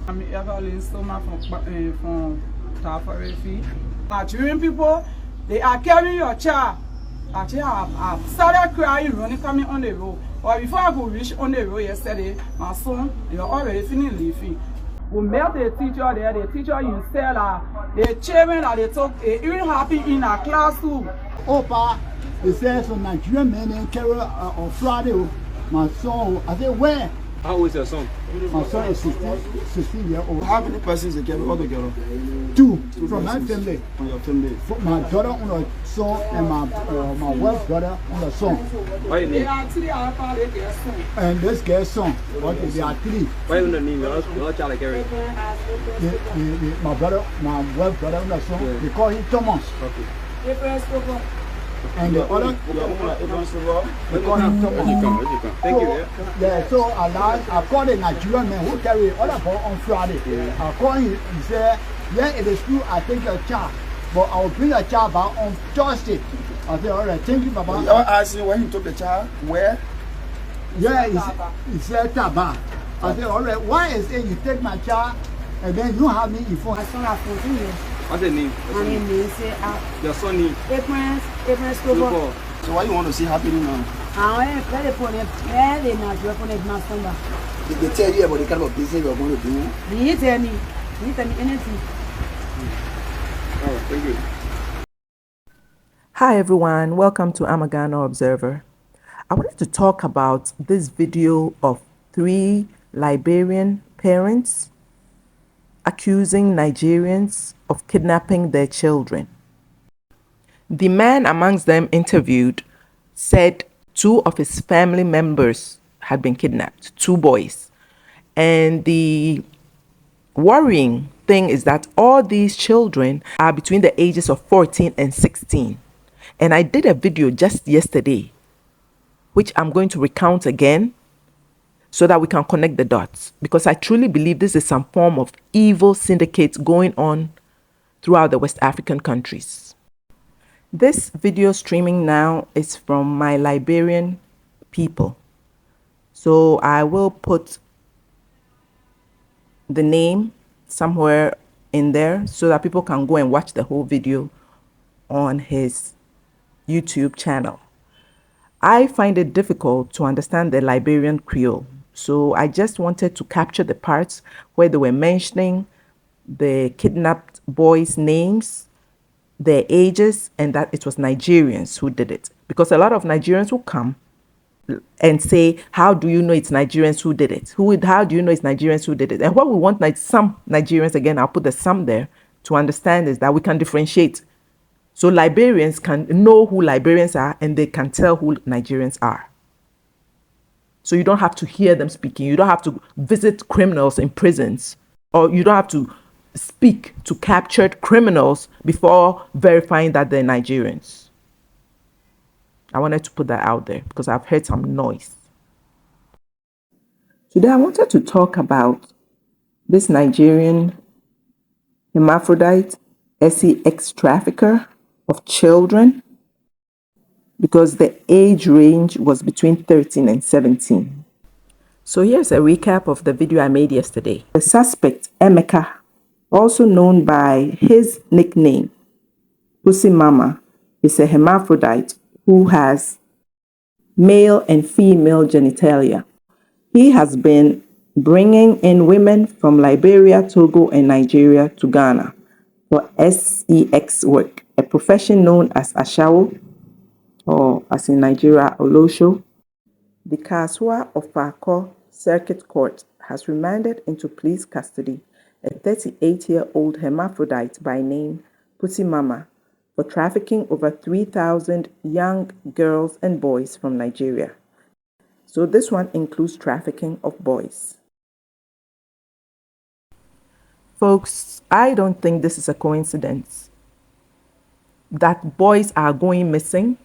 I'm Evelyn Soma from Tafarefi. Nigerian people, they are carrying your child. Actually, I started crying running coming on the road. But before I could reach on the road yesterday, my son, they are already finished leaving. We met the teacher there, the teacher himself, the children that they took, even happy in our classroom. Opa, they said some Nigerian men in carry on Friday. My son, I said, where? How old is your son? My son is 16 years old. How many persons they carry all together? Two from my family. From your family? My daughter on the son and my wife's daughter on the son. What is your name? And this girl's son. Okay, they are three. What is your name? Your child carry? My brother, my wife's brother on the son. Yeah. They call him Thomas. Okay. And the other, they call him Thomas. Thank you. Yeah, so I called a Nigerian man who carry other ball on Friday. Yeah. I called him, he said, yeah, it is true, I take your child, but I will bring your child back on Thursday. I said, all right, thank you, Baba. You asked him when he took the child, where? Yeah, he said Taba. I said, all right, why is it you take my child and then you have me informed? My son has 14 years. What's the name? My name is Your son name? Aprons Kobo. So what you want to see happening now? I am very poor. They not your phone is my son. Did they tell you about the kind of business you're going to do? He tell me anything. Oh, thank you. Hi everyone, welcome to Amagana Observer. I wanted to talk about this video of 3 Liberian parents accusing Nigerians of kidnapping their children. The man amongst them interviewed said 2 of his family members had been kidnapped, 2 boys. And the worrying thing is that all these children are between the ages of 14 and 16. And I did a video just yesterday, which I'm going to recount again so that we can connect the dots. Because I truly believe this is some form of evil syndicates going on throughout the West African countries. This video streaming now is from my Liberian people. So I will put the name somewhere in there so that people can go and watch the whole video on his YouTube channel. I find it difficult to understand the Liberian Creole, so I just wanted to capture the parts where they were mentioning the kidnapped boys' names, their ages, and that it was Nigerians who did it. Because a lot of Nigerians will come and say, how do you know it's Nigerians who did it? How do you know it's Nigerians who did it? And what we want some Nigerians, again, I'll put the some there, to understand is that we can differentiate. So Liberians can know who Liberians are and they can tell who Nigerians are. So you don't have to hear them speaking. You don't have to visit criminals in prisons, or you don't have to speak to captured criminals before verifying that they're Nigerians. I wanted to put that out there because I've heard some noise. Today I wanted to talk about this Nigerian hermaphrodite sex trafficker of children, because the age range was between 13 and 17. So here's a recap of the video I made yesterday. The suspect, Emeka, also known by his nickname, Pussy Mama, is a hermaphrodite who has male and female genitalia. He has been bringing in women from Liberia, Togo, and Nigeria to Ghana for sex work, a profession known as Ashawo, or as in Nigeria, Olosho. The Kaswa of Fako Circuit Court has remanded into police custody a 38-year-old hermaphrodite by name Pussy Mama for trafficking over 3,000 young girls and boys from Nigeria. So this one includes trafficking of boys. Folks, I don't think this is a coincidence that boys are going missing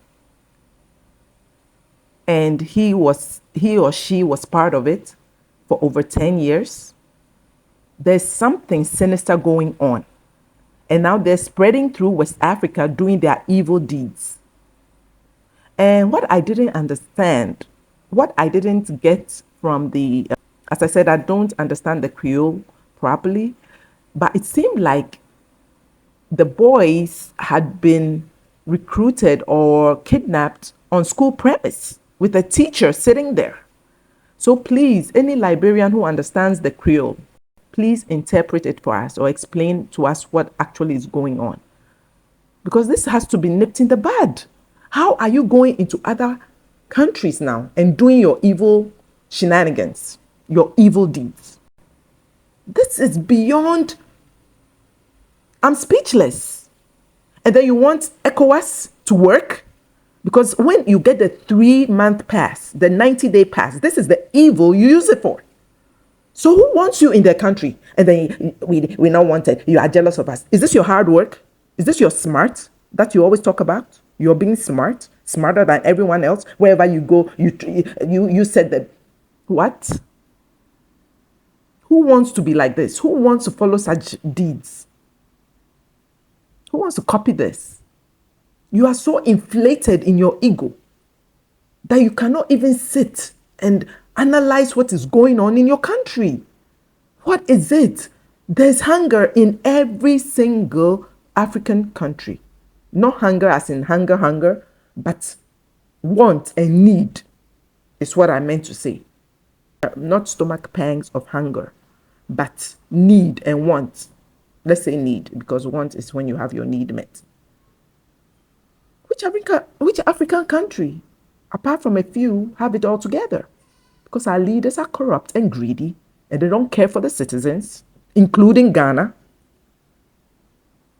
and he or she was part of it for over 10 years. There's something sinister going on. And now they're spreading through West Africa doing their evil deeds. And what I didn't understand, what I didn't get from the, as I said, I don't understand the Creole properly, but it seemed like the boys had been recruited or kidnapped on school premise with a teacher sitting there. So please, any Liberian who understands the Creole, please interpret it for us or explain to us what actually is going on. Because this has to be nipped in the bud. How are you going into other countries now and doing your evil shenanigans, your evil deeds? This is beyond, I'm speechless. And then you want ECOWAS to work? Because when you get the 3-month pass, the 90-day pass, this is the evil you use it for. So who wants you in their country? And then we not wanted. You are jealous of us. Is this your hard work? Is this your smart that you always talk about? You're being smart, smarter than everyone else. Wherever you go, you said that. What? Who wants to be like this? Who wants to follow such deeds? Who wants to copy this? You are so inflated in your ego that you cannot even sit and analyze what is going on in your country. What is it? There's hunger in every single African country. Not hunger as in hunger, but want and need is what I meant to say. Not stomach pangs of hunger, but need and want. Let's say need, because want is when you have your need met. Which African country, apart from a few, have it all together? Because our leaders are corrupt and greedy, and they don't care for the citizens, including Ghana.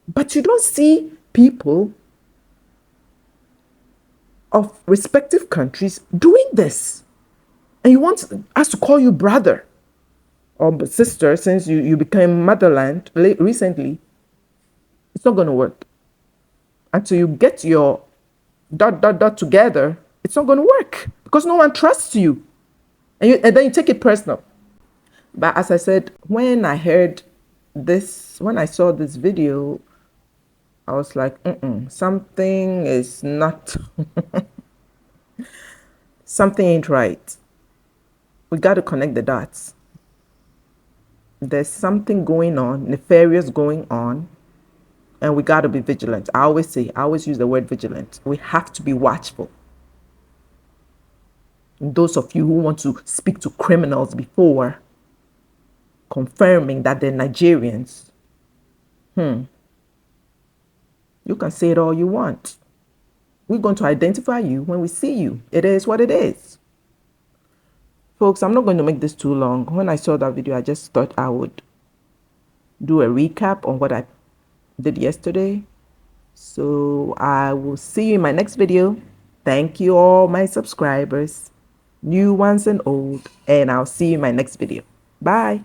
But you don't see people of respective countries doing this. And you want us to call you brother or sister since you became motherland recently. It's not going to work. Until you get your ... together, it's not going to work because no one trusts you. And then you take it personal. But as I said, when I saw this video, I was like, something is not, something ain't right. We got to connect the dots. There's something going on, nefarious going on, and we got to be vigilant. I always use the word vigilant. We have to be watchful. Those of you who want to speak to criminals before confirming that they're Nigerians, you can say it all you want. We're going to identify you when we see you. It is what it is. Folks, I'm not going to make this too long. When I saw that video, I just thought I would do a recap on what I did yesterday. So I will see you in my next video. Thank you all my subscribers, new ones and old, and I'll see you in my next video. Bye.